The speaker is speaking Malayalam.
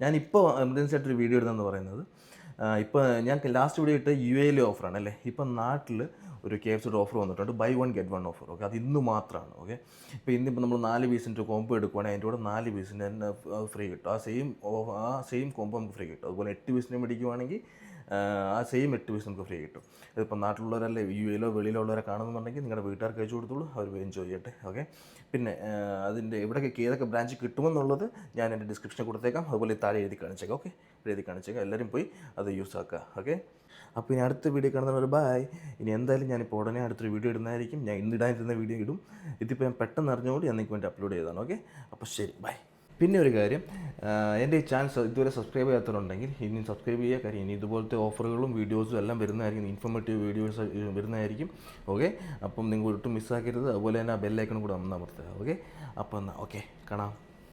ഞാനിപ്പോൾ എമർജൻസി ആയിട്ടൊരു വീഡിയോ ഇടുന്നതെന്ന് പറയുന്നത്, ഇപ്പോൾ ഞാൻ ലാസ്റ്റ് വീഡിയോ ഇട്ട് UAE ഓഫറാണ് അല്ലേ. ഇപ്പം നാട്ടിൽ ഒരു KFCയുടെ ഓഫർ വന്നിട്ടുണ്ട്, ബൈ 1 ഗെറ്റ് 1 ഓഫർ. ഓക്കെ, അത് ഇന്ന് മാത്രമാണ്. ഓക്കെ, ഇപ്പോൾ ഇന്നിപ്പോൾ നമ്മൾ 4 പീസിൻ്റെ കോംബോ എടുക്കുവാണെങ്കിൽ അതിൻ്റെ കൂടെ 4 പീസിൻ്റെ തന്നെ ഫ്രീ കിട്ടും. ആ സെയിം കോംബോ നമുക്ക് ഫ്രീ കിട്ടും. അതുപോലെ 8 പീസിന് മേടിക്കുവാണെങ്കിൽ ആ സെയിം 8 പീസ് നമുക്ക് ഫ്രീ കിട്ടും. ഇതിപ്പോൾ നാട്ടിലുള്ളവരല്ലേ UAE വെളിയിലോ ഉള്ളവരെ കാണുന്നുണ്ടെങ്കിൽ നിങ്ങളുടെ വീട്ടുകാർക്ക് അയച്ചു കൊടുത്തോളൂ, അവർ എൻജോയ് ചെയ്യട്ടെ. ഓക്കെ, പിന്നെ അതിൻ്റെ എവിടെയൊക്കെ ഏതൊക്കെ ബ്രാഞ്ച് കിട്ടുമെന്നുള്ളത് ഞാൻ എൻ്റെ ഡിസ്ക്രിപ്ഷനിൽ കൊടുത്തേക്കാം. അതുപോലെ താഴെ എഴുതി കാണിച്ചേക്കാം. ഓക്കെ, ഇവിടെ എഴുതി കാണിച്ചേക്കാം. എല്ലാവരും പോയി അത് യൂസ് ആക്കുക. ഓക്കെ, അപ്പോൾ ഇനി അടുത്ത വീഡിയോ കാണുന്നവർ ബൈ. ഇനി എന്തായാലും ഞാനിപ്പോൾ ഉടനെ അടുത്തൊരു വീഡിയോ ഇടുന്നതായിരിക്കും. ഞാൻ ഇന്നിടാനിരുന്ന വീഡിയോ ഇടും. ഇതിപ്പോൾ ഞാൻ പെട്ടെന്ന് അറിഞ്ഞുകൊണ്ട് ഞാൻ നിങ്ങൾക്ക് വേണ്ടി അപ്ലോഡ് ചെയ്തതാണ്. ഓക്കെ, അപ്പോൾ ശരി, ബൈ. പിന്നെ ഒരു കാര്യം, എൻ്റെ ഈ ചാനൽ ഇതുവരെ സബ്സ്ക്രൈബ് ചെയ്യാത്തവരുണ്ടെങ്കിൽ ഇനി സബ്സ്ക്രൈബ് ചെയ്യുക. കാര്യം ഇനി ഇതുപോലത്തെ ഓഫറുകളും വീഡിയോസും എല്ലാം വരുന്നതായിരിക്കും, ഇൻഫോർമേറ്റീവ് വീഡിയോസ് വരുന്നതായിരിക്കും. ഓക്കെ, അപ്പം നിങ്ങൾ ഒട്ടും മിസ്സാക്കരുത്. അതുപോലെ തന്നെ ആ ബെല്ലൈക്കണും കൂടെ അമർത്തുക. ഓക്കെ, അപ്പോൾ എന്നാൽ ഓക്കെ, കാണാം.